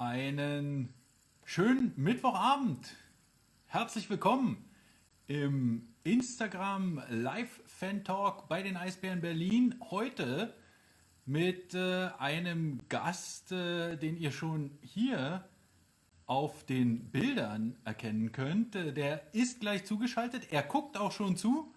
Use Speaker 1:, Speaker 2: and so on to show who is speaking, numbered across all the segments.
Speaker 1: Einen schönen Mittwochabend. Herzlich willkommen im Instagram Live-Fantalk bei den Eisbären Berlin. Heute mit einem Gast, den ihr schon hier auf den Bildern erkennen könnt. Der ist gleich zugeschaltet. Er guckt auch schon zu.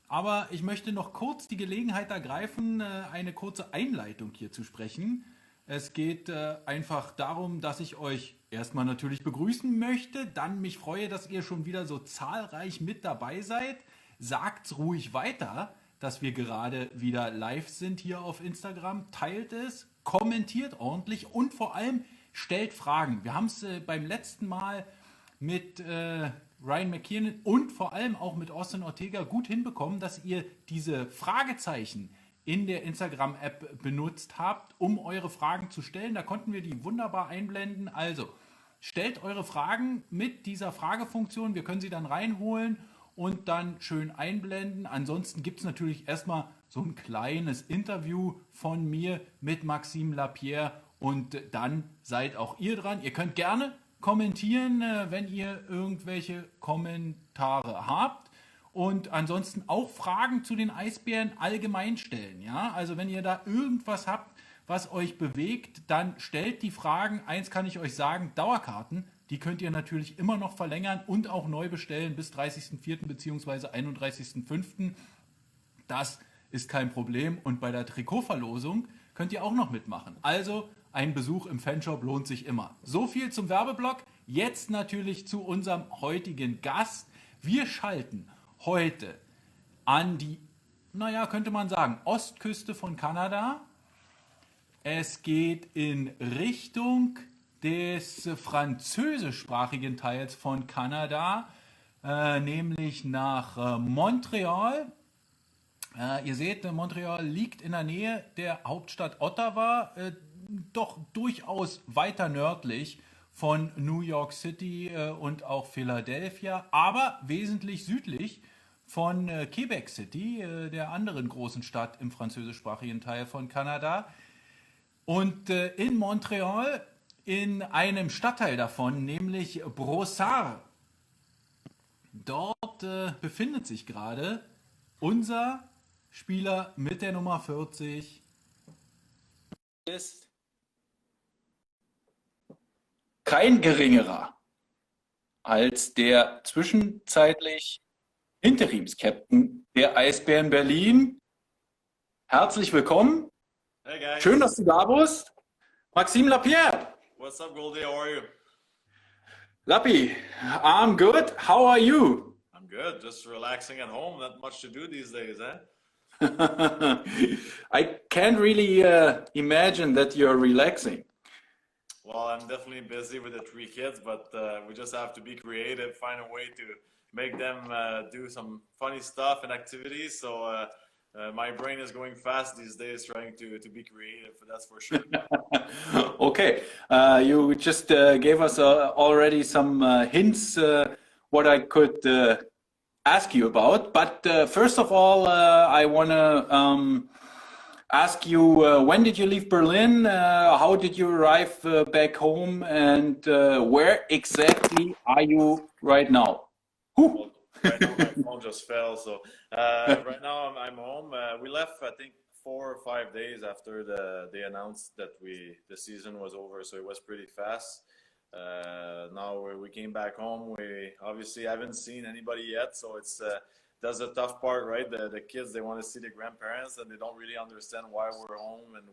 Speaker 1: Aber ich möchte noch kurz die Gelegenheit ergreifen, eine kurze Einleitung hier zu sprechen. Es geht einfach darum, dass ich euch erstmal natürlich begrüßen möchte, dann mich freue, dass ihr schon wieder so zahlreich mit dabei seid. Sagt's ruhig weiter, dass wir gerade wieder live sind hier auf Instagram. Teilt es, kommentiert ordentlich und vor allem stellt Fragen. Wir haben es beim letzten Mal mit Ryan McKiernan und vor allem auch mit Austin Ortega gut hinbekommen, dass ihr diese Fragezeichen in der Instagram-App benutzt habt, um eure Fragen zu stellen. Da konnten wir die wunderbar einblenden. Also stellt eure Fragen mit dieser Fragefunktion. Wir können sie dann reinholen und dann schön einblenden. Ansonsten gibt es natürlich erstmal so ein kleines Interview von mir mit Maxim Lapierre und dann seid auch ihr dran. Ihr könnt gerne kommentieren, wenn ihr irgendwelche Kommentare habt. Und ansonsten auch Fragen zu den Eisbären allgemein stellen. Ja? Also wenn ihr da irgendwas habt, was euch bewegt, dann stellt die Fragen. Eins kann ich euch sagen, Dauerkarten, die könnt ihr natürlich immer noch verlängern und auch neu bestellen bis 30.04. bzw. 31.05. Das ist kein Problem. Und bei der Trikotverlosung könnt ihr auch noch mitmachen. Also ein Besuch im Fanshop lohnt sich immer. So viel zum Werbeblock. Jetzt natürlich zu unserem heutigen Gast. Wir schalten heute an die, könnte man sagen, Ostküste von Kanada. Es geht in Richtung des französischsprachigen Teils von Kanada, nämlich nach Montreal. Ihr seht, Montreal liegt in der Nähe der Hauptstadt Ottawa, doch durchaus weiter nördlich von New York City und auch Philadelphia, aber wesentlich südlich von Quebec City, der anderen großen Stadt im französischsprachigen Teil von Kanada. Und in Montreal, in einem Stadtteil davon, nämlich Brossard, dort befindet sich gerade unser Spieler mit der Nummer 40. Ist kein geringerer als der zwischenzeitlich Interimskapitän der Eisbären Berlin. Herzlich willkommen.
Speaker 2: Hey guys.
Speaker 1: Schön, dass du da bist. Maxim Lapierre.
Speaker 2: What's up, Goldie? How are you?
Speaker 1: Lappy, I'm good. How are you?
Speaker 2: I'm good. Just relaxing at home. Not much to do these days, eh?
Speaker 1: I can't really imagine that you're relaxing.
Speaker 2: Well, I'm definitely busy with the 3 kids, but we just have to be creative, find a way to make them do some funny stuff and activities. So my brain is going fast these days trying to be creative, that's for sure.
Speaker 1: Okay, you just gave us already some hints what I could ask you about. But first of all, I want to ask you, when did you leave Berlin? How did you arrive back home? And where exactly are you right now?
Speaker 2: Well, right now my phone just fell. So right now I'm home. We left, I think, 4 or 5 days after they announced that the season was over. So it was pretty fast. Now we came back home. We obviously haven't seen anybody yet. So it's that's the tough part, right? The kids, they want to see the grandparents and they don't really understand why we're home and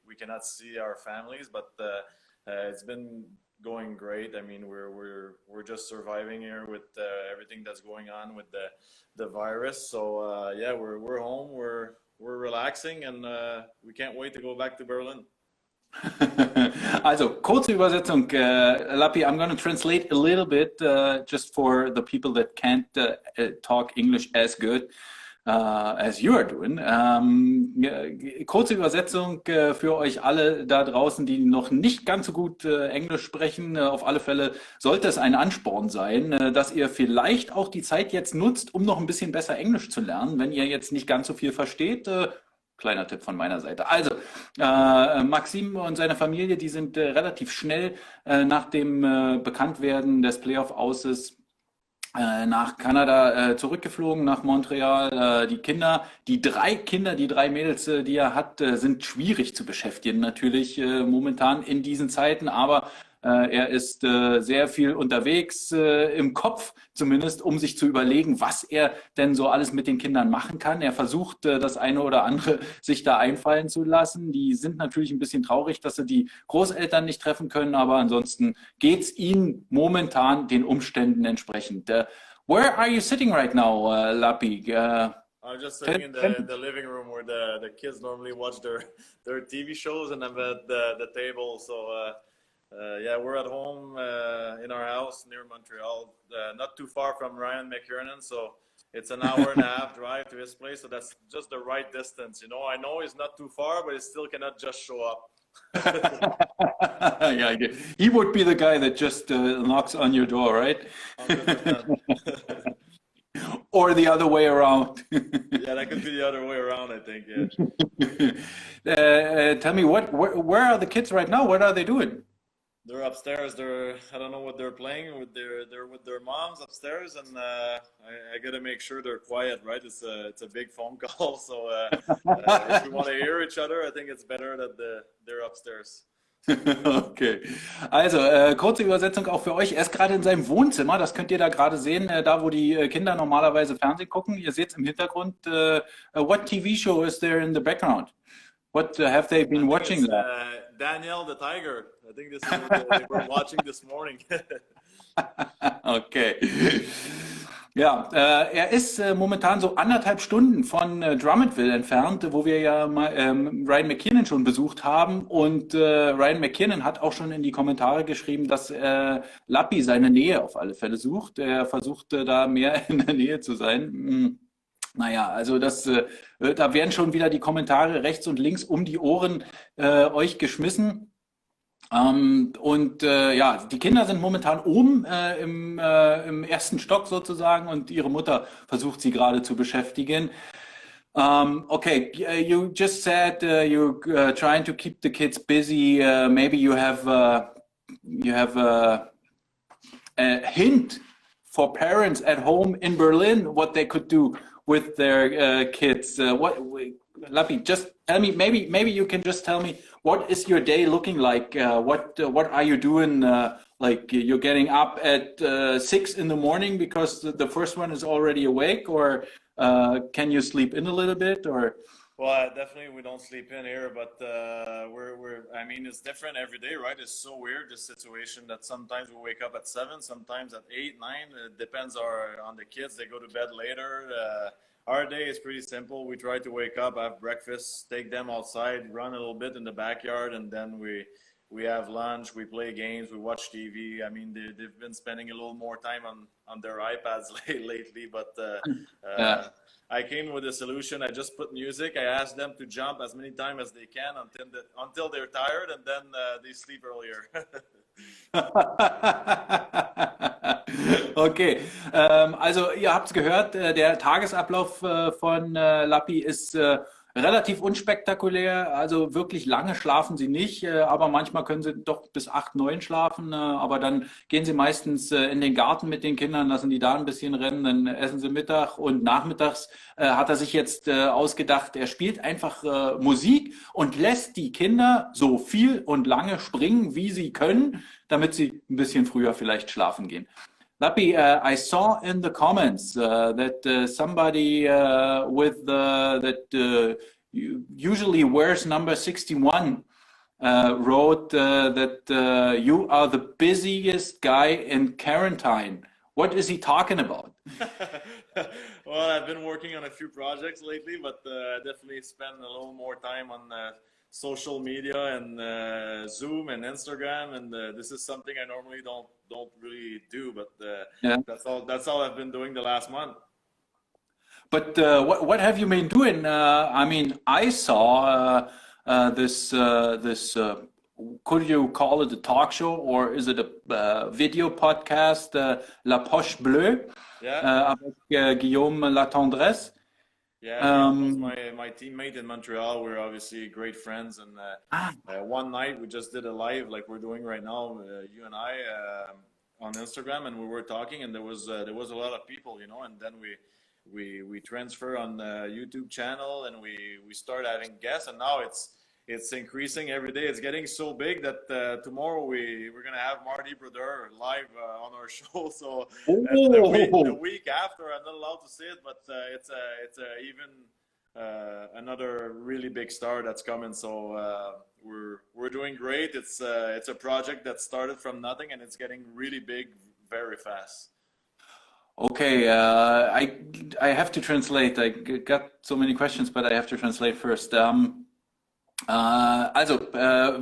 Speaker 2: we cannot see our families. But it's been going great. I mean, we're just surviving here with everything that's going on with the virus. So yeah, we're home. We're relaxing and we can't wait to go back to Berlin.
Speaker 1: Also, kurze Übersetzung, Lappi, I'm going to translate a little bit just for the people that can't talk English as good as you are doing. Kurze Übersetzung für euch alle da draußen, die noch nicht ganz so gut Englisch sprechen. Auf alle Fälle sollte es ein Ansporn sein, dass ihr vielleicht auch die Zeit jetzt nutzt, um noch ein bisschen besser Englisch zu lernen. Wenn ihr jetzt nicht ganz so viel versteht, Kleiner Tipp von meiner Seite. Also, Maxim und seine Familie, die sind relativ schnell nach dem Bekanntwerden des Playoff-Auses nach Kanada zurückgeflogen, nach Montréal. Die drei Mädels, die er hat, sind schwierig zu beschäftigen, natürlich momentan in diesen Zeiten, aber er ist sehr viel unterwegs, im Kopf zumindest, um sich zu überlegen, was er denn so alles mit den Kindern machen kann. Er versucht, das eine oder andere sich da einfallen zu lassen. Die sind natürlich ein bisschen traurig, dass sie die Großeltern nicht treffen können, aber ansonsten geht's ihnen momentan den Umständen entsprechend. Where are you sitting right now, Lapi?
Speaker 2: I'm just sitting in the living room where the kids normally watch their TV shows, and I'm at the table. So yeah, we're at home in our house near Montreal, not too far from Ryan McKiernan. So it's an hour and a half drive to his place. So that's just the right distance. You know, I know he's not too far, but he still cannot just show up.
Speaker 1: Yeah, he would be the guy that just knocks on your door, right?
Speaker 2: 100%.
Speaker 1: Or the other way around.
Speaker 2: Yeah, that could be the other way around, I think. Yeah.
Speaker 1: Tell me, where are the kids right now? What are they doing?
Speaker 2: They're upstairs. I don't know what they're playing with. They're with their moms upstairs, and I gotta make sure they're quiet. Right? It's a big phone call, so if we want to hear each other, I think it's better that they're upstairs.
Speaker 1: Okay, also kurze Übersetzung auch für euch. Er ist gerade in seinem Wohnzimmer, das könnt ihr da gerade sehen, da wo die Kinder normalerweise Fernsehen gucken. Ihr seht es im Hintergrund. What TV show is there in the background? What have they been watching?
Speaker 2: Daniel the Tiger. I think this is what they were watching this morning.
Speaker 1: Okay. Ja, er ist momentan so 1,5 Stunden von Drummondville entfernt, wo wir ja mal Ryan McKiernan schon besucht haben. Und Ryan McKiernan hat auch schon in die Kommentare geschrieben, dass Lappi seine Nähe auf alle Fälle sucht. Er versucht da mehr in der Nähe zu sein. Naja, also da werden schon wieder die Kommentare rechts und links um die Ohren euch geschmissen. Ja, die Kinder sind momentan oben im ersten Stock sozusagen und ihre Mutter versucht sie gerade zu beschäftigen. Okay, you just said you're trying to keep the kids busy. Maybe you have a hint for parents at home in Berlin what they could do with their kids. Lappi, just tell me. Maybe you can just tell me. What is your day looking like? What are you doing? Like you're getting up at 6 in the morning because the first one is already awake, or can you sleep in a little bit? Or
Speaker 2: well, definitely we don't sleep in here, but I mean, it's different every day, right? It's so weird, this situation, that sometimes we wake up at 7, sometimes at 8, 9. It depends on the kids. They go to bed later. Our day is pretty simple. We try to wake up, have breakfast, take them outside, run a little bit in the backyard, and then we have lunch, we play games, we watch TV. I mean, they've been spending a little more time on their iPads lately, but
Speaker 1: yeah.
Speaker 2: I came with a solution. I just put music. I asked them to jump as many times as they can until they're tired, and then they sleep earlier.
Speaker 1: Okay, also ihr habt es gehört, der Tagesablauf von Lappi ist relativ unspektakulär, also wirklich lange schlafen sie nicht, aber manchmal können sie doch bis 8, 9 schlafen, aber dann gehen sie meistens in den Garten mit den Kindern, lassen die da ein bisschen rennen, dann essen sie Mittag und nachmittags hat er sich jetzt ausgedacht, er spielt einfach Musik und lässt die Kinder so viel und lange springen, wie sie können, damit sie ein bisschen früher vielleicht schlafen gehen. Lappi, I saw in the comments that somebody that usually wears number 61 wrote that you are the busiest guy in quarantine. What is he talking about?
Speaker 2: Well, I've been working on a few projects lately, but definitely spend a little more time on social media and Zoom and Instagram, and this is something I normally don't really do, but yeah. That's all I've been doing the last month.
Speaker 1: But what have you been doing? I mean, I saw this could you call it a talk show, or is it a video podcast, La Poche bleue,
Speaker 2: yeah.
Speaker 1: Avec Guillaume Latendresse.
Speaker 2: Yeah, he was my teammate in Montreal. We're obviously great friends, and one night we just did a live like we're doing right now, you and I, on Instagram, and we were talking, and there was a lot of people, you know, and then we transfer on the YouTube channel, and we start having guests, and now it's increasing every day. It's getting so big that tomorrow we're gonna have Marty Brodeur live on our show. So the week after, I'm not allowed to say it, but it's even another really big star that's coming. So we're doing great. It's a project that started from nothing, and it's getting really big very fast.
Speaker 1: Okay, I have to translate. I got so many questions, but I have to translate first.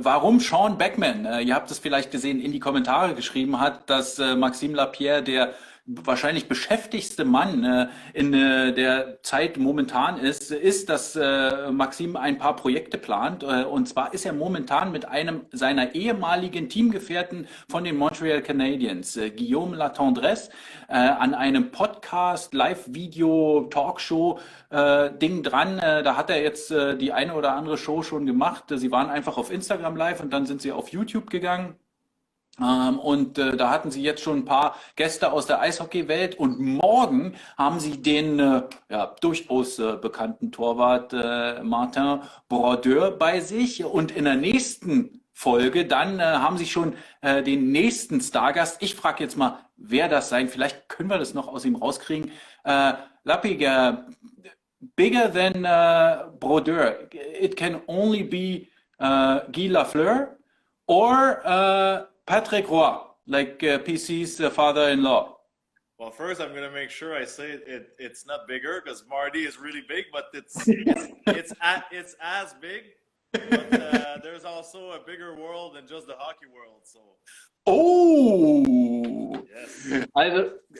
Speaker 1: Warum Sean Beckman, ihr habt es vielleicht gesehen, in die Kommentare geschrieben hat, dass Maxim Lapierre der wahrscheinlich beschäftigste Mann in der Zeit momentan ist, dass Maxim ein paar Projekte plant. Und zwar ist er momentan mit einem seiner ehemaligen Teamgefährten von den Montreal Canadiens, Guillaume Latendresse, an einem Podcast, Live-Video, Talkshow Ding dran. Da hat er jetzt die eine oder andere Show schon gemacht. Sie waren einfach auf Instagram live und dann sind sie auf YouTube gegangen. Da hatten sie jetzt schon ein paar Gäste aus der Eishockeywelt und morgen haben sie den durchaus bekannten Torwart Martin Brodeur bei sich und in der nächsten Folge dann haben sie schon den nächsten Stargast. Ich frage jetzt mal, wer das sein? Vielleicht können wir das noch aus ihm rauskriegen. Lappy, bigger than Brodeur, it can only be Guy Lafleur or Patrick Roy, like PC's father-in-law.
Speaker 2: Well, first I'm gonna make sure I say it's not bigger because Marty is really big, but it's as big. But there's also a bigger world than just the hockey world. So.
Speaker 1: Oh!
Speaker 2: Yes.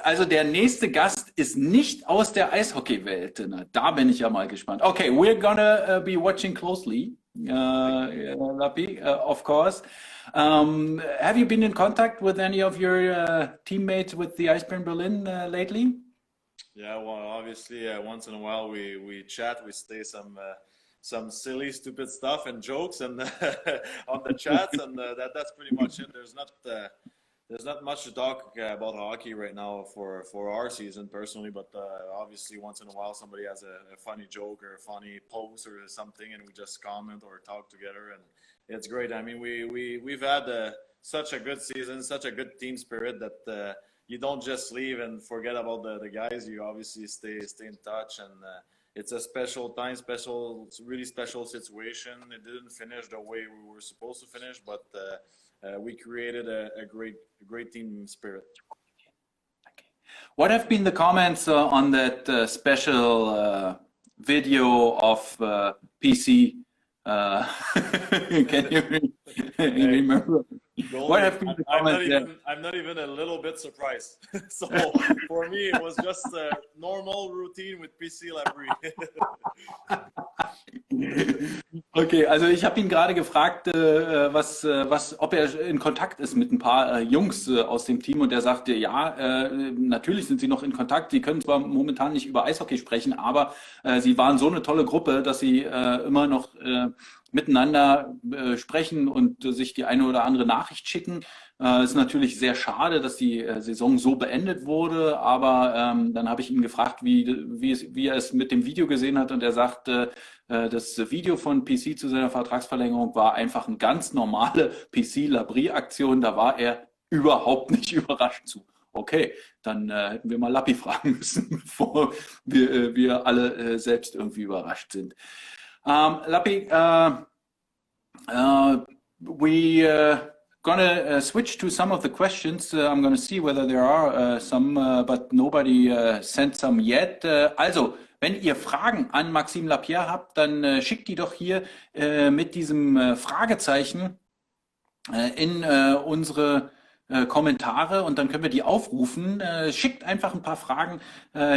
Speaker 1: Also der nächste Gast ist nicht aus der Eishockeywelt. Na, da bin ich ja mal gespannt. Okay, we're gonna be watching closely, Lappy, of course. Have you been in contact with any of your teammates with the Eisbären Berlin lately?
Speaker 2: Yeah, well, obviously, once in a while we chat, we say some silly, stupid stuff and jokes, and on the chats, and that's pretty much it. There's not much to talk about hockey right now for our season personally, but obviously once in a while somebody has a funny joke or a funny post or something, and we just comment or talk together, and it's great. I mean, we've had such a good season, such a good team spirit that you don't just leave and forget about the guys. You obviously stay in touch, and it's a special time, really special situation. It didn't finish the way we were supposed to finish, but we created a great team spirit.
Speaker 1: What have been the comments on that special video of PC? Can you remember? What have been the comments?
Speaker 2: I'm not even a little bit surprised. So for me, it was just a normal routine with PC Lapierre.
Speaker 1: Okay, also ich habe ihn gerade gefragt, ob er in Kontakt ist mit ein paar Jungs aus dem Team, und er sagte, ja, natürlich sind sie noch in Kontakt. Sie können zwar momentan nicht über Eishockey sprechen, aber sie waren so eine tolle Gruppe, dass sie immer noch miteinander sprechen und sich die eine oder andere Nachricht schicken. Es ist natürlich sehr schade, dass die Saison so beendet wurde, aber dann habe ich ihn gefragt, wie er es mit dem Video gesehen hat, und er sagte, das Video von PC zu seiner Vertragsverlängerung war einfach eine ganz normale PC-Lapierre-Aktion, da war er überhaupt nicht überrascht zu. Okay, dann hätten wir mal Lappi fragen müssen, bevor wir alle selbst irgendwie überrascht sind. Lappi, we gonna switch to some of the questions. I'm gonna see whether there are some, but nobody sent some yet. Also, wenn ihr Fragen an Maxim Lapierre habt, dann schickt die doch hier mit diesem Fragezeichen in unsere Kommentare, und dann können wir die aufrufen. Schickt einfach ein paar Fragen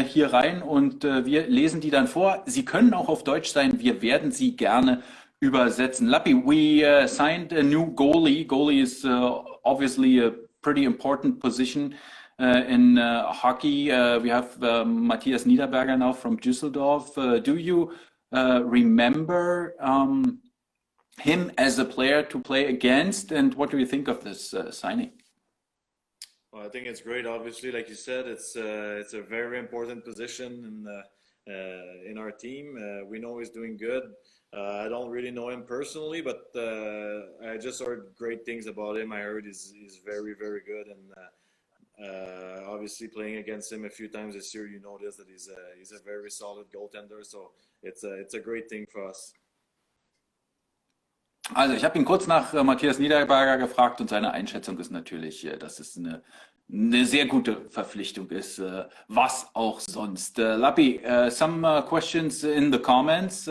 Speaker 1: hier rein, und wir lesen die dann vor. Sie können auch auf Deutsch sein, wir werden sie gerne übersetzen. Lappi, we signed a new goalie. Goalie is obviously a pretty important position in hockey. We have Matthias Niederberger now from Düsseldorf. Do you remember him as a player to play against, and what do you think of this signing?
Speaker 2: Well, I think it's great. Obviously, like you said, it's a very important position in our team. We know he's doing good. I don't really know him personally, but I just heard great things about him. I heard he's very, very good, and obviously playing against him a few times this year, you notice that he's a very solid goaltender. So it's a great thing for us.
Speaker 1: Also ich habe ihn kurz nach Matthias Niederberger gefragt und seine Einschätzung ist natürlich, dass es eine sehr gute Verpflichtung ist, was auch sonst. Lapi, some questions in the comments.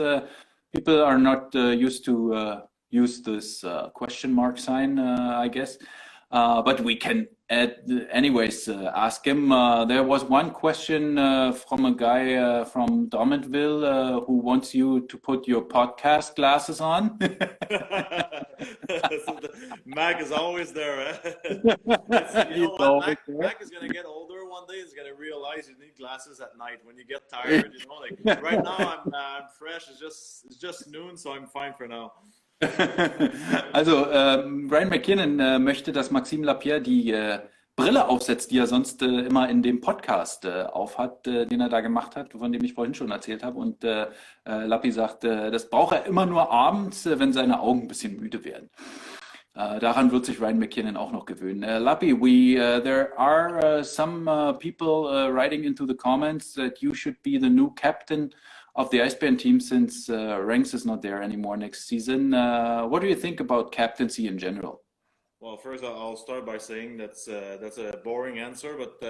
Speaker 1: People are not used to use this question mark sign, I guess, but we can anyways ask him. There was one question from a guy from Drummondville who wants you to put your podcast glasses on.
Speaker 2: Mac is always there. Mac is going to get older one day. He's going to realize you need glasses at night when you get tired. You know, like right now I'm fresh. It's just noon, so I'm fine for now.
Speaker 1: Also Ryan McKinnon möchte, dass Maxim Lapierre die Brille aufsetzt, die er sonst immer in dem Podcast aufhat, den er da gemacht hat, von dem ich vorhin schon erzählt habe. Und Lappi sagt, das braucht er immer nur abends, wenn seine Augen ein bisschen müde werden. Daran wird sich Ryan McKinnon auch noch gewöhnen. Lappi, there are some people writing into the comments that you should be the new captain of the Eisbären team since Ranks is not there anymore next season. What do you think about captaincy in general?
Speaker 2: Well, first I'll start by saying that's a boring answer, but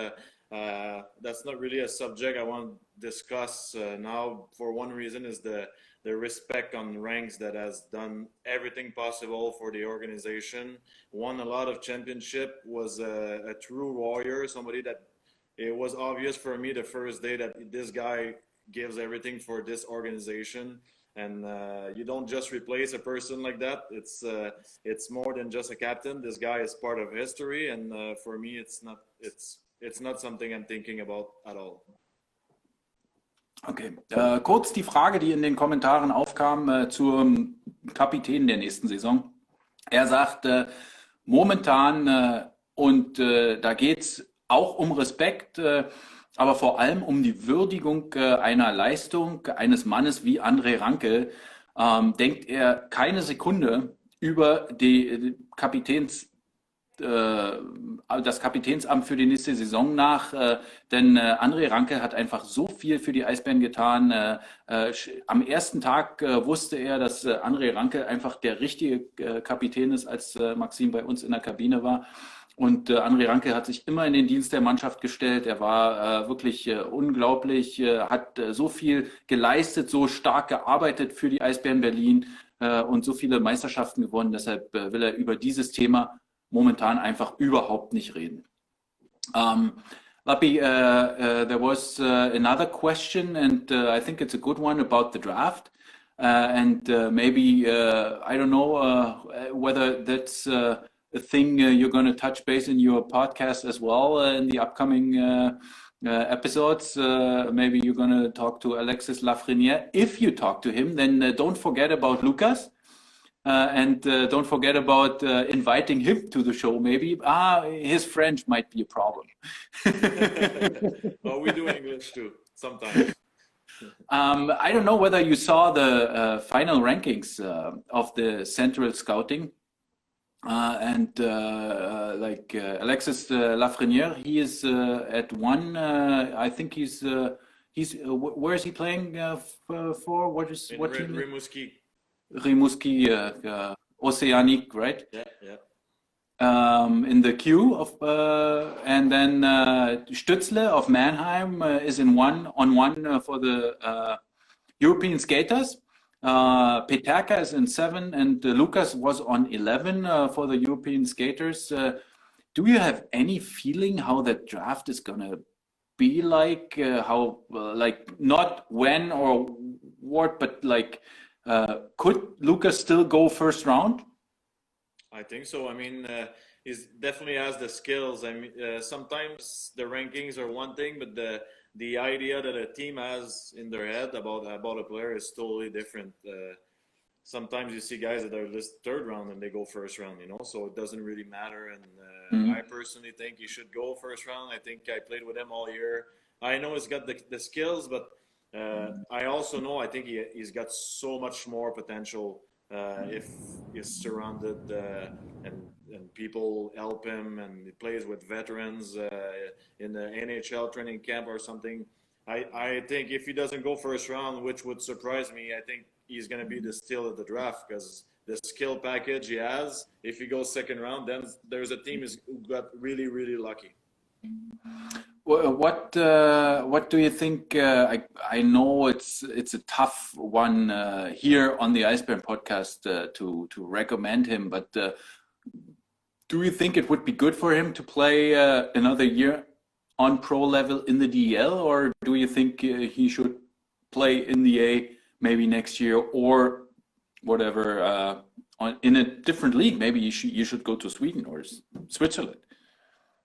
Speaker 2: that's not really a subject I want to discuss now. For one reason is the respect on Ranks that has done everything possible for the organization, won a lot of championship, was a true warrior, somebody that it was obvious for me the first day that this guy gives everything for this organization, and you don't just replace a person like that. It's more than just a captain. This guy is part of history, and for me it's not something I'm thinking about at all.
Speaker 1: Okay, kurz die Frage, die in den Kommentaren aufkam zum Kapitän der nächsten Saison. Er sagt momentan, und da geht es auch um Respekt, aber vor allem um die Würdigung einer Leistung eines Mannes wie André Ranke, denkt er keine Sekunde über das Kapitänsamt für die nächste Saison nach, denn André Ranke hat einfach so viel für die Eisbären getan. Am ersten Tag wusste er, dass André Ranke einfach der richtige Kapitän ist, als Maxim bei uns in der Kabine war. Und André Ranke hat sich immer in den Dienst der Mannschaft gestellt. Er war wirklich unglaublich, hat so viel geleistet, so stark gearbeitet für die Eisbären Berlin und so viele Meisterschaften gewonnen. Deshalb will er über dieses Thema momentan einfach überhaupt nicht reden. Lappi, there was another question, and I think it's a good one about the draft. And maybe, I don't know whether that's a thing you're going to touch base in your podcast as well in the upcoming episodes. Maybe you're going to talk to Alexis Lafrenière. If you talk to him, then don't forget about Lucas. And don't forget about inviting him to the show. Maybe his French might be a problem.
Speaker 2: Well, we do English too sometimes.
Speaker 1: I don't know whether you saw the final rankings of the Central Scouting. Alexis Lafrenière, he is at 1. I think he's where is he playing for? What team?
Speaker 2: Rimouski.
Speaker 1: Rimouski, Oceanic, right?
Speaker 2: Yeah.
Speaker 1: In the queue of and then Stützle of Mannheim is in 1 for the European skaters. Peterka is in 7 and Lucas was on 11 for the European skaters. Do you have any feeling how that draft is gonna be like? How not when or what, but could Lucas still go first round?
Speaker 2: I think so. I mean, he's definitely has the skills. I mean, sometimes the rankings are one thing, but the idea that a team has in their head about a player is totally different. Sometimes you see guys that are listed third round and they go first round, you know, so it doesn't really matter. And I personally think he should go first round. I think I played with him all year. I know he's got the skills, but I also know I think he's got so much more potential if he's surrounded and people help him, and he plays with veterans in the NHL training camp or something. I think if he doesn't go first round, which would surprise me, I think he's going to be the steal of the draft because the skill package he has. If he goes second round, then there's a team who got really, really lucky.
Speaker 1: Well, what do you think? I know it's a tough one here on the Eisbären podcast to recommend him, but do you think it would be good for him to play another year on pro level in the DEL, or do you think he should play in the A maybe next year or whatever in a different league? Maybe you should go to Sweden or Switzerland.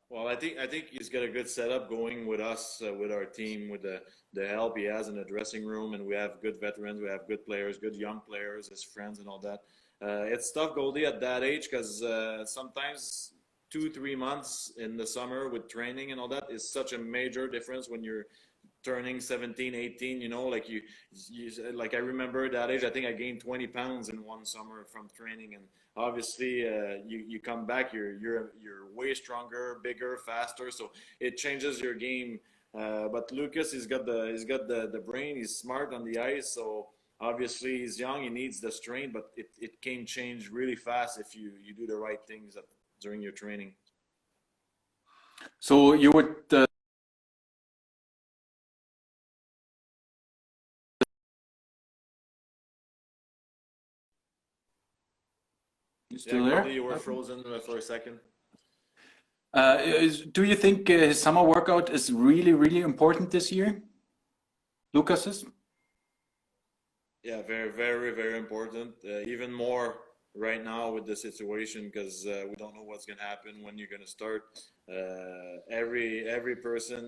Speaker 2: Well, I think he's got a good setup going with us, with our team, with the help he has in the dressing room, and we have good veterans, we have good players, good young players, his friends and all that. It's tough, Goldie, at that age because sometimes 2-3 months in the summer with training and all that is such a major difference when you're turning 17, 18, you know, like you like I remember that age, I think I gained 20 pounds in one summer from training, and obviously you come back, you're way stronger, bigger, faster, so it changes your game. But Lucas, he's got the brain, he's smart on the ice, so obviously he's young, he needs the strain, but it can change really fast if you do the right things during your training.
Speaker 1: So you would you still there?
Speaker 2: You were frozen for a second.
Speaker 1: Do you think his summer workout is really, really important this year? Lucas's?
Speaker 2: Yeah, very, very, very important. Even more right now with the situation because we don't know what's going to happen when you're going to start. Every person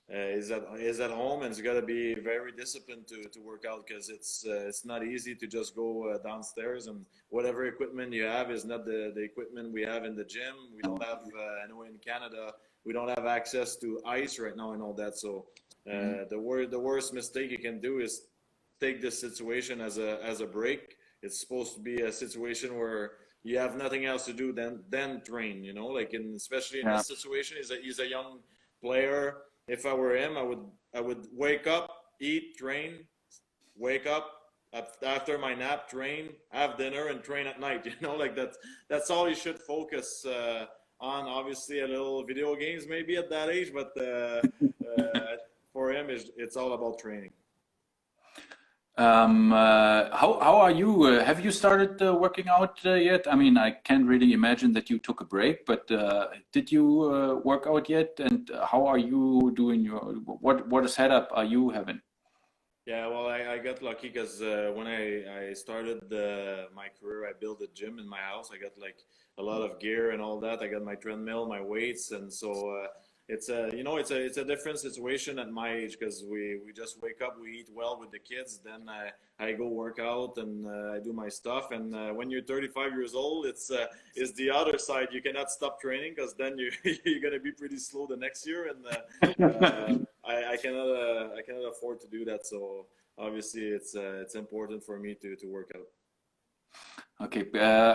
Speaker 2: is at home and has got to be very disciplined to work out because it's not easy to just go downstairs, and whatever equipment you have is not the equipment we have in the gym. We don't have anyway in Canada, we don't have access to ice right now and all that. So the worst mistake you can do is take this situation as a break. It's supposed to be a situation where you have nothing else to do than train, you know, like especially in this situation, he's a young player. If I were him, I would wake up, eat, train, wake up after my nap, train, have dinner, and train at night. You know, like that's all you should focus on. Obviously, a little video games maybe at that age, but for him, it's all about training.
Speaker 1: How are you? Have you started working out yet? I mean, I can't really imagine that you took a break, but did you work out yet? And how are you doing? What setup are you having?
Speaker 2: Yeah, well, I got lucky because when I started my career, I built a gym in my house. I got like a lot of gear and all that. I got my treadmill, my weights, and so it's a different situation at my age because we just wake up, we eat well with the kids, then I go work out and I do my stuff. And when you're 35 years old, it's the other side. You cannot stop training because then you're gonna be pretty slow the next year, and I cannot afford to do that. So obviously it's important for me to work out.
Speaker 1: Okay,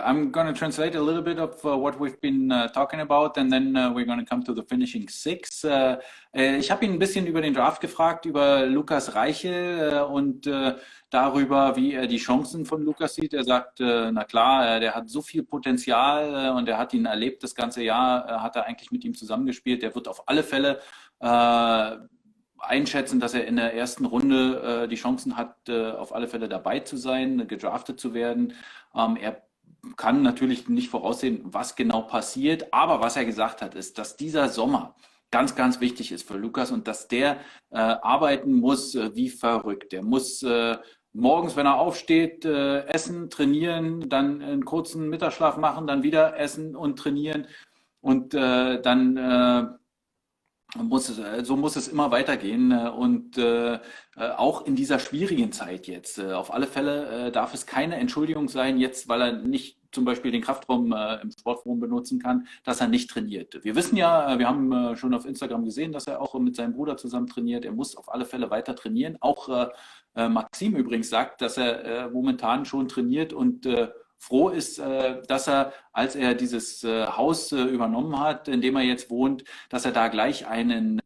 Speaker 1: I'm going to translate a little bit of what we've been talking about, and then we're going to come to the finishing six. Ich habe ihn ein bisschen über den Draft gefragt, über Lukas Reichel und darüber, wie er die Chancen von Lukas sieht. Er sagt, na klar, der hat so viel Potenzial und er hat ihn erlebt, das ganze Jahr hat er eigentlich mit ihm zusammengespielt. Der wird auf alle Fälle einschätzen, dass er in der ersten Runde die Chancen hat, auf alle Fälle dabei zu sein, gedraftet zu werden. Er kann natürlich nicht voraussehen, was genau passiert, aber was er gesagt hat, ist, dass dieser Sommer ganz, ganz wichtig ist für Lukas und dass der arbeiten muss wie verrückt. Der muss morgens, wenn er aufsteht, essen, trainieren, dann einen kurzen Mittagsschlaf machen, dann wieder essen und trainieren und dann so muss es immer weitergehen und auch in dieser schwierigen Zeit jetzt. Auf alle Fälle darf es keine Entschuldigung sein, jetzt, weil er nicht zum Beispiel den Kraftraum im Sportraum benutzen kann, dass er nicht trainiert. Wir wissen ja, wir haben schon auf Instagram gesehen, dass er auch mit seinem Bruder zusammen trainiert. Er muss auf alle Fälle weiter trainieren. Auch Maxim übrigens sagt, dass er momentan schon trainiert und froh ist, dass er, als er dieses Haus übernommen hat, in dem er jetzt wohnt, dass er da gleich einen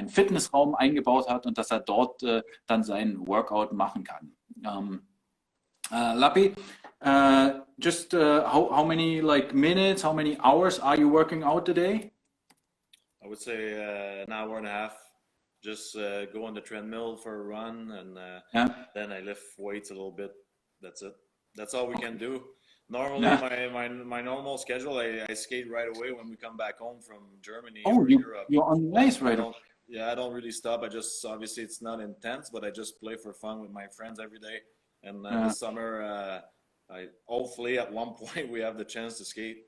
Speaker 1: Fitnessraum eingebaut hat und dass er dort dann seinen Workout machen kann. Lapi, just how many like minutes, how many hours are you working out today?
Speaker 2: I would say an hour and a half. Just go on the treadmill for a run, and then I lift weights a little bit. That's it. That's all we can do. Normally, my normal schedule, I skate right away when we come back home from Germany or Europe.
Speaker 1: You're on the ice right away.
Speaker 2: Yeah, I don't really stop. I just, obviously it's not intense, but I just play for fun with my friends every day. And this summer, hopefully at one point we have the chance to skate.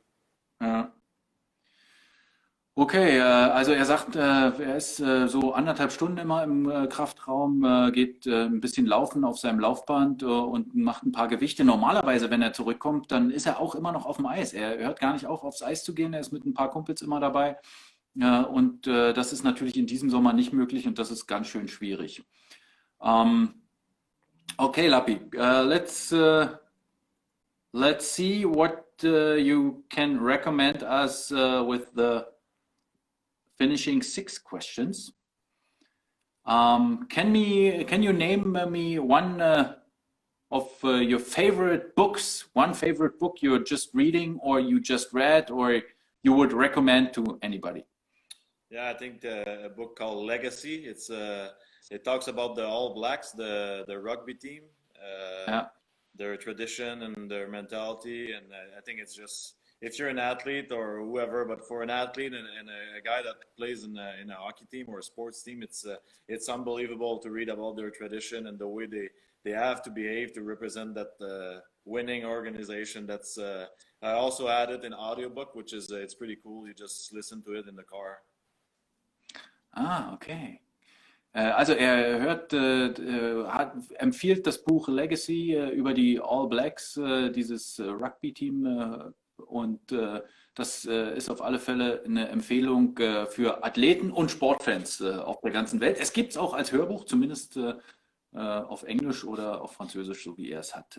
Speaker 1: Okay, also er sagt, er ist so 1,5 Stunden immer im Kraftraum, geht ein bisschen laufen auf seinem Laufband und macht ein paar Gewichte. Normalerweise, wenn er zurückkommt, dann ist er auch immer noch auf dem Eis. Er hört gar nicht auf, aufs Eis zu gehen. Er ist mit ein paar Kumpels immer dabei. Und das ist natürlich in diesem Sommer nicht möglich und das ist ganz schön schwierig. Okay, Lapi, let's see what you can recommend us with the finishing 6 questions. Can you name me one of your favorite books, one favorite book you're just reading or you just read or you would recommend to anybody?
Speaker 2: Yeah, I think a book called Legacy. It talks about the All Blacks, the rugby team, their tradition and their mentality, and I think it's just, if you're an athlete or whoever, but for an athlete and a guy that plays in a hockey team or a sports team, it's unbelievable to read about their tradition and the way they have to behave to represent that winning organization. That's I also added an audiobook, which is it's pretty cool. You just listen to it in the car.
Speaker 1: Ah, okay. Also er empfiehlt das Buch Legacy über die All Blacks, dieses Rugby-Team. Und das ist auf alle Fälle eine Empfehlung für Athleten und Sportfans auf der ganzen Welt. Es gibt es auch als Hörbuch, zumindest auf Englisch oder auf Französisch, so wie er es hat.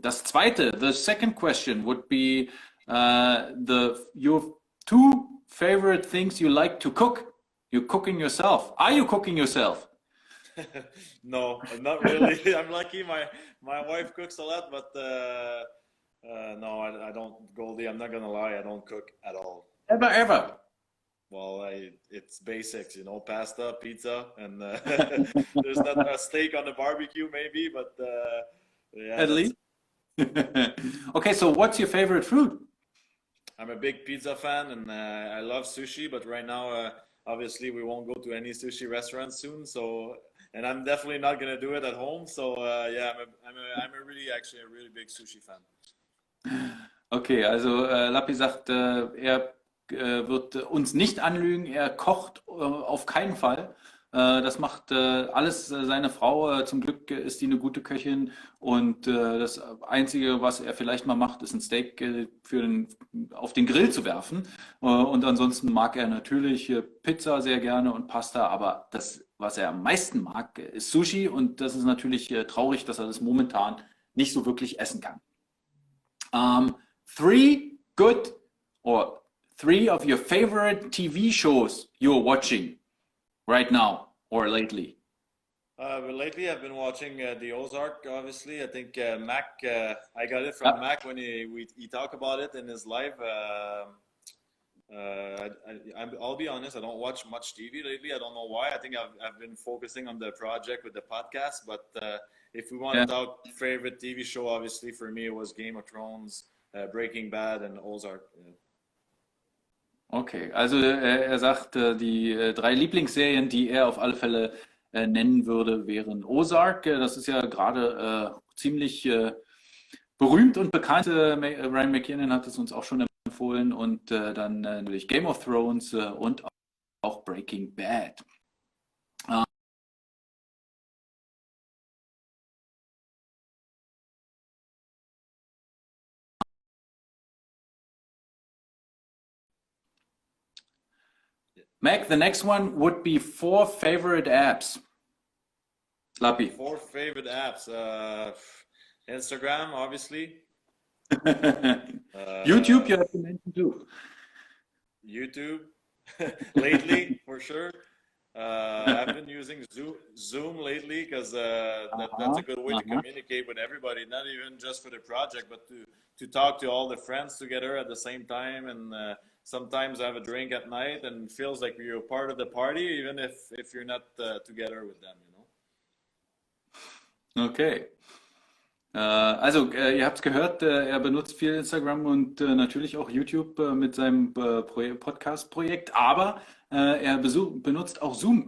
Speaker 1: Das zweite, the second question would be your 2 favorite things you like to cook. You're cooking yourself. Are you cooking yourself?
Speaker 2: No, not really. I'm lucky. My wife cooks a lot, but no, I don't, Goldie. I'm not gonna lie. I don't cook at all.
Speaker 1: Ever?
Speaker 2: Well, it's basics, you know, pasta, pizza, and there's not a steak on the barbecue, maybe, but yeah.
Speaker 1: At least. Okay, so what's your favorite food?
Speaker 2: I'm a big pizza fan, and I love sushi. But right now, obviously, we won't go to any sushi restaurants soon. So, and I'm definitely not gonna do it at home. So, yeah, I'm a really big sushi fan.
Speaker 1: Okay, also Lappi sagt, er wird uns nicht anlügen, er kocht auf keinen Fall. Das macht alles seine Frau. Zum Glück ist die eine gute Köchin und das Einzige, was er vielleicht mal macht, ist ein Steak auf den Grill zu werfen. Und ansonsten mag er natürlich Pizza sehr gerne und Pasta, aber das, was er am meisten mag, ist Sushi und das ist natürlich traurig, dass er das momentan nicht so wirklich essen kann. 3 good or 3 of your favorite TV shows you're watching right now or lately?
Speaker 2: But lately, I've been watching the Ozark. Obviously, I think Mac. I got it from Mac when he talked about it in his live. I'll be honest. I don't watch much TV lately. I don't know why. I think I've been focusing on the project with the podcast. But if we want to talk favorite TV show, obviously for me it was Game of Thrones, Breaking Bad, and Ozark. Yeah.
Speaker 1: Okay, also er sagt, die 3 Lieblingsserien, die er auf alle Fälle nennen würde, wären Ozark. Das ist ja gerade ziemlich berühmt und bekannt. Ryan McKinnon hat es uns auch schon empfohlen. Und dann natürlich Game of Thrones und auch Breaking Bad. Mac, the next one would be 4 favorite apps. Lappy.
Speaker 2: 4 favorite apps. Instagram, obviously.
Speaker 1: YouTube, you have to mention too.
Speaker 2: YouTube, lately, for sure. I've been using Zoom lately because that's a good way to communicate with everybody, not even just for the project, but to talk to all the friends together at the same time. And sometimes have a drink at night and feels like you're part of the party, even if you're not together with them, you know.
Speaker 1: Okay. Also, ihr habt es gehört, er benutzt viel Instagram und natürlich auch YouTube mit seinem Podcast-Projekt, aber er benutzt auch Zoom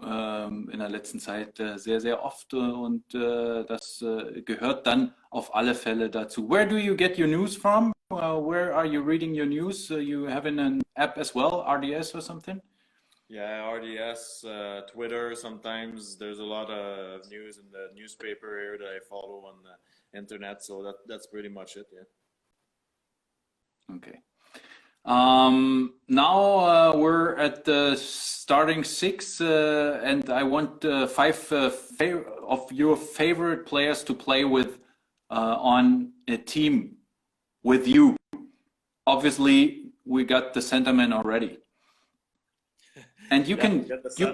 Speaker 1: in der letzten Zeit sehr, sehr oft und das gehört dann auf alle Fälle dazu. Where do you get your news from? Where are you reading your news? You have an app as well, RDS or something?
Speaker 2: Yeah, RDS, Twitter. Sometimes there's a lot of news in the newspaper here that I follow on the internet. So that's pretty much it. Yeah.
Speaker 1: Okay. Now we're at the starting 6, and I want 5 of your favorite players to play with on a team with you. Obviously, we got the centerman already. And you can you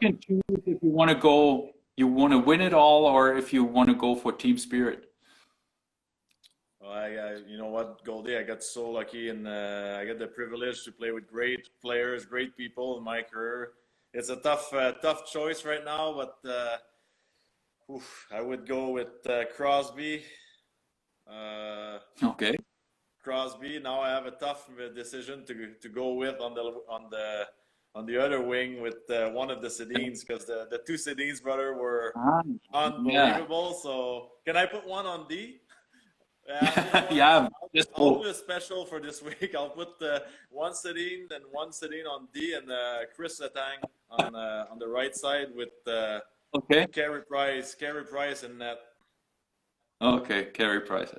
Speaker 1: can choose if you want to go, you want to win it all, or if you want to go for team spirit.
Speaker 2: Well, you know what, Goldie, I got so lucky, and I got the privilege to play with great players, great people in my career. It's a tough choice right now, but I would go with Crosby.
Speaker 1: Okay.
Speaker 2: Crosby. Now I have a tough decision to go with on the other wing with one of the Sedins, because the 2 Sedins brother were unbelievable. Yeah. So can I put one on D?
Speaker 1: Yeah,
Speaker 2: I'll do a special for this week. I'll put one Sedin and one Sedin on D, and Chris Letang on the right side with Carey Price in net.
Speaker 1: Okay, Carey Price.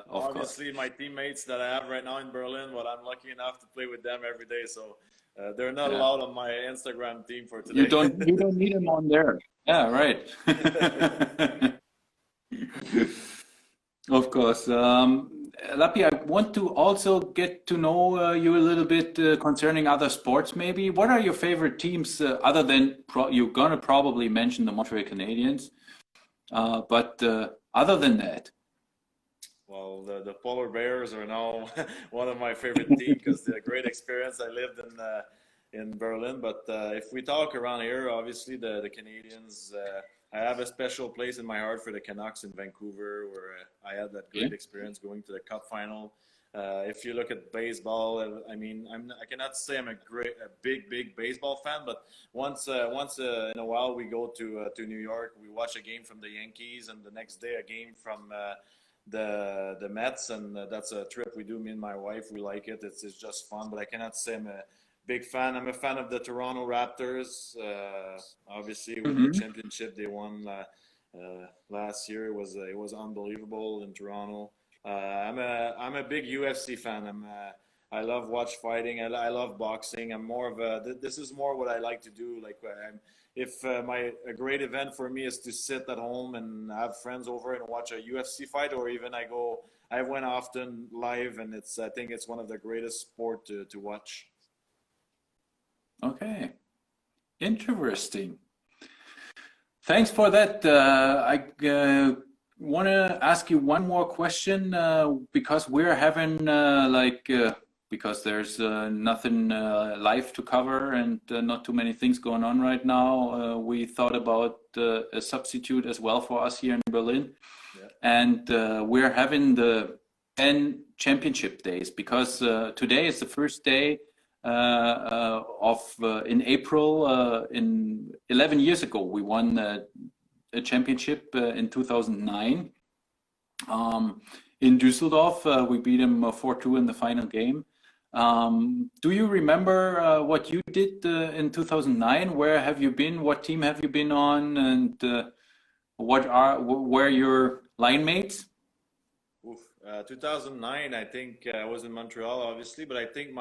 Speaker 2: Obviously, my teammates that I have right now in Berlin, but I'm lucky enough to play with them every day. So they're not allowed on my Instagram team for today.
Speaker 1: You don't need them on there. Yeah, right. Of course. Lapi, I want to also get to know you a little bit concerning other sports maybe. What are your favorite teams other than, you're going to probably mention the Montreal Canadiens, but other than that?
Speaker 2: Well, the Polar Bears are now one of my favorite teams because they're a great experience. I lived in Berlin, but if we talk around here, obviously the Canadiens, I have a special place in my heart for the Canucks in Vancouver, where I had that great experience going to the Cup final. If you look at baseball, I mean, I cannot say I'm a big baseball fan, but once in a while we go to New York, we watch a game from the Yankees, and the next day a game from the Mets, and that's a trip we do. Me and my wife, we like it. It's just fun, but I cannot say I'm a big fan. I'm a fan of the Toronto Raptors. Obviously, with the championship they won last year, it was unbelievable in Toronto. I'm a big UFC fan. I love watch fighting. I love boxing. I'm more of this is more what I like to do. Like a great event for me is to sit at home and have friends over and watch a UFC fight, or even I went often live, and I think it's one of the greatest sport to watch.
Speaker 1: Okay, interesting. Thanks for that. I want to ask you one more question because we're having because there's nothing live to cover and not too many things going on right now. We thought about a substitute as well for us here in Berlin, and we're having the 10 championship days because today is the first day in April in 11 years ago. We won a championship in 2009 in Düsseldorf. We beat them 4-2 in the final game. Do you remember what you did in 2009? Where have you been? What team have you been on? And where your line mates?
Speaker 2: 2009, I think I was in Montreal, obviously, but I think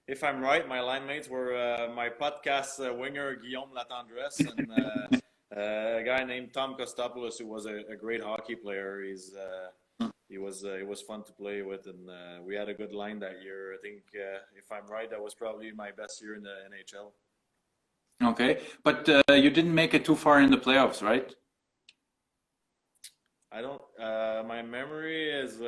Speaker 2: if I'm right, my line mates were my podcast winger Guillaume Latendresse and a guy named Tom Kostopoulos, who was a great hockey player. He was fun to play with, and we had a good line that year. I think if I'm right, that was probably my best year in the NHL.
Speaker 1: Okay, but you didn't make it too far in the playoffs, right?
Speaker 2: I don't. My memory is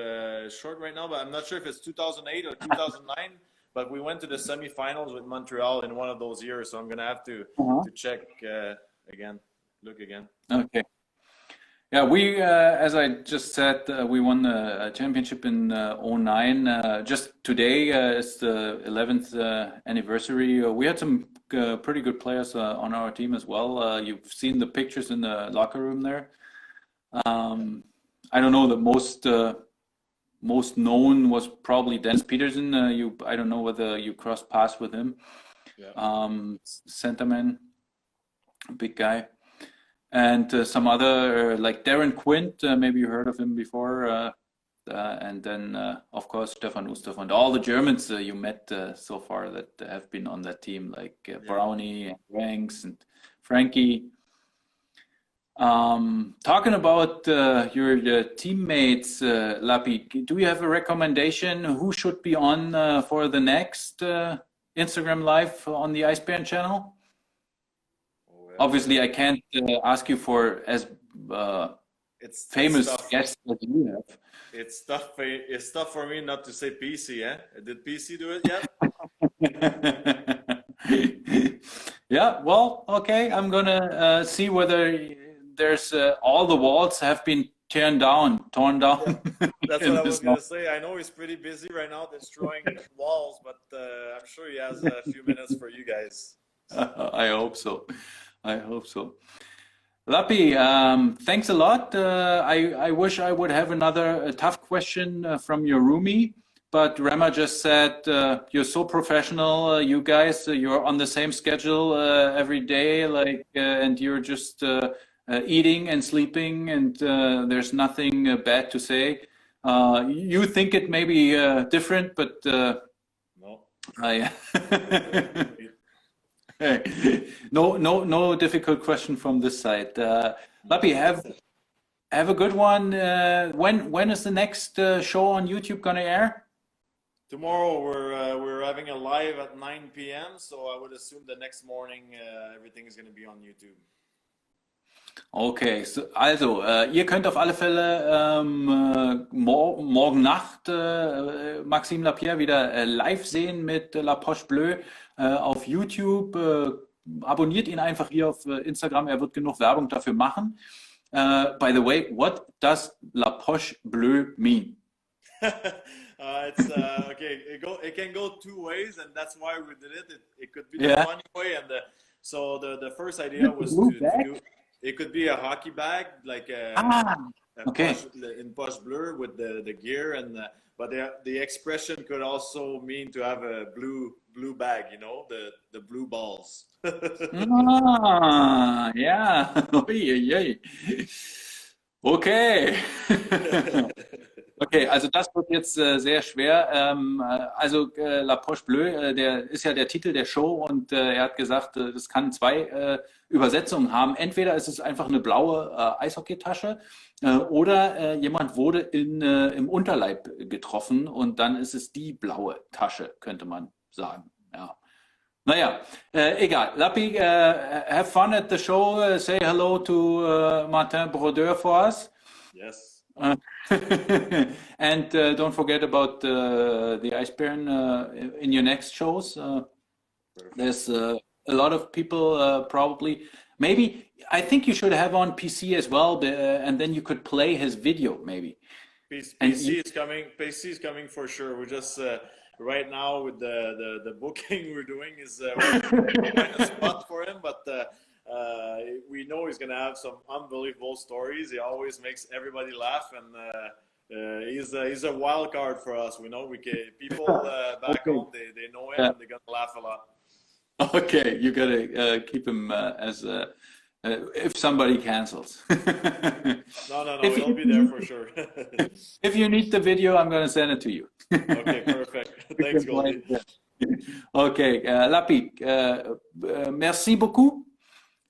Speaker 2: short right now, but I'm not sure if it's 2008 or 2009. But we went to the semifinals with Montreal in one of those years, so I'm gonna have to check again, look again. Okay.
Speaker 1: Yeah, we, as I just said, we won a championship in 2009. Just today is the 11th anniversary. We had some pretty good players on our team as well. You've seen the pictures in the locker room there. I don't know, the most known was probably Dennis Peterson. I don't know whether you crossed paths with him. Yeah. Centerman, big guy. And some other, like Darren Quint, maybe you heard of him before. And then, of course, Stefan Ustav and all the Germans you met so far that have been on that team, like Brownie and Ranks and Frankie. Talking about your teammates, Lapi, do you have a recommendation? Who should be on for the next Instagram Live on the Eisbären channel? Obviously, I can't ask you for as famous guests as you have.
Speaker 2: It's tough for me not to say PC, eh? Did PC do it
Speaker 1: yet? Yeah, well, okay. I'm gonna see whether there's all the walls have been torn down.
Speaker 2: Yeah, that's what I was gonna say. I know he's pretty busy right now destroying walls, but I'm sure he has a few minutes for you guys.
Speaker 1: I hope so. Lapi, thanks a lot. I wish I would have another tough question from your roomie, but Rema just said you're so professional. You guys, you're on the same schedule every day, like, and you're just eating and sleeping, and there's nothing bad to say. You think it may be different, but
Speaker 2: no.
Speaker 1: No difficult question from this side. Lapi, have a good one. When is the next show on YouTube gonna air?
Speaker 2: Tomorrow we're having a live at 9 p.m. So I would assume the next morning everything is gonna be on YouTube.
Speaker 1: Okay, also ihr könnt auf alle Fälle morgen Nacht Maxim Lapierre wieder live sehen mit La Poche bleue auf YouTube. Abonniert ihn einfach hier auf Instagram, er wird genug Werbung dafür machen. By the way, what does La Poche bleue mean?
Speaker 2: It's okay. It can go two ways, and that's why we did it. It could be the funny way, and so the first idea was to do. It could be a hockey bag, like a Poche, in Poche bleue with the gear, and but the expression could also mean to have a blue bag, you know, the blue balls.
Speaker 1: Yeah. Okay. Okay, also das wird jetzt sehr schwer. Also La Poche bleue, der ist ja der Titel der Show und er hat gesagt, das kann zwei Übersetzungen haben. Entweder ist es einfach eine blaue Eishockeytasche oder jemand wurde im Unterleib getroffen und dann ist es die blaue Tasche, könnte man sagen. Ja. Naja, egal. Lapi, have fun at the show. Say hello to Martin Brodeur for us.
Speaker 2: Yes.
Speaker 1: And don't forget about the Eisbären in your next shows. There's a lot of people probably. Maybe I think you should have on PC as well, and then you could play his video maybe.
Speaker 2: PC is coming. PC is coming for sure. We're just right now with the booking we're doing is quite a spot for him, but we know he's going to have some unbelievable stories. He always makes everybody laugh, and he's a wild card for us. We know people back home, they know him, and they're going to laugh a lot.
Speaker 1: Okay, you got to keep him as if somebody cancels.
Speaker 2: No, he'll be there for sure.
Speaker 1: If you need the video, I'm going to send it to you.
Speaker 2: Okay, perfect. Thanks, Goldie.
Speaker 1: Okay, Lapi, merci beaucoup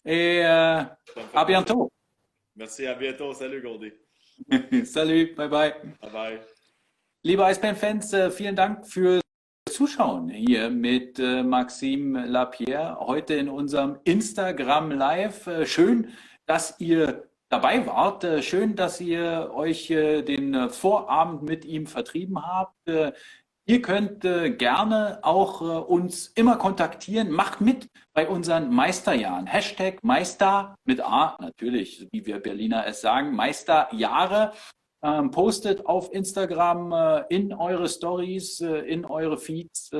Speaker 1: et à bientôt.
Speaker 2: Merci, à bientôt. Salut, Goldie.
Speaker 1: Salut, bye bye.
Speaker 2: Bye bye.
Speaker 1: Liebe Eisbären-Fans, vielen Dank fürs Zuschauen hier mit Maxim Lapierre heute in unserem Instagram Live. Schön, dass ihr dabei wart. Schön, dass ihr euch den Vorabend mit ihm vertrieben habt. Ihr könnt gerne auch uns immer kontaktieren. Macht mit bei unseren Meisterjahren. Hashtag Meister mit A, natürlich, wie wir Berliner es sagen, Meisterjahre. Postet auf Instagram in eure Stories, in eure Feeds,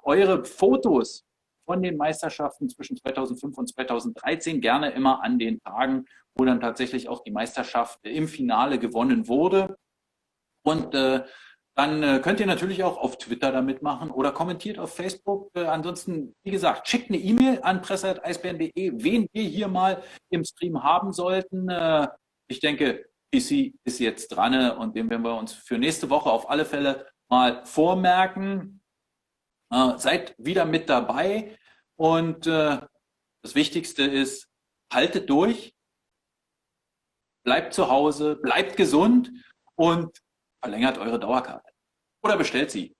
Speaker 1: eure Fotos von den Meisterschaften zwischen 2005 und 2013, gerne immer an den Tagen, wo dann tatsächlich auch die Meisterschaft im Finale gewonnen wurde. Und dann könnt ihr natürlich auch auf Twitter damit machen oder kommentiert auf Facebook. Ansonsten, wie gesagt, schickt eine E-Mail an presse@eisbären.de, wen wir hier mal im Stream haben sollten. Ich denke, PC ist jetzt dran und den werden wir uns für nächste Woche auf alle Fälle mal vormerken. Seid wieder mit dabei und das Wichtigste ist, haltet durch, bleibt zu Hause, bleibt gesund und verlängert eure Dauerkarte oder bestellt sie.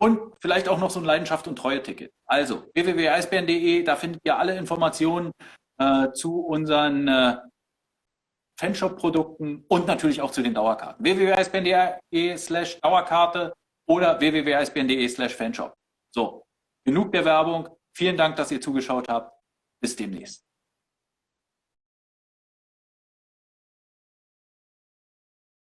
Speaker 1: Und vielleicht auch noch so ein Leidenschaft- und Treue-Ticket. Also www.eisbären.de, da findet ihr alle Informationen zu unseren Fanshop-Produkten und natürlich auch zu den Dauerkarten. www.eisbären.de/Dauerkarte oder www.eisbären.de/Fanshop. So, genug der Werbung. Vielen Dank, dass ihr zugeschaut habt. Bis demnächst.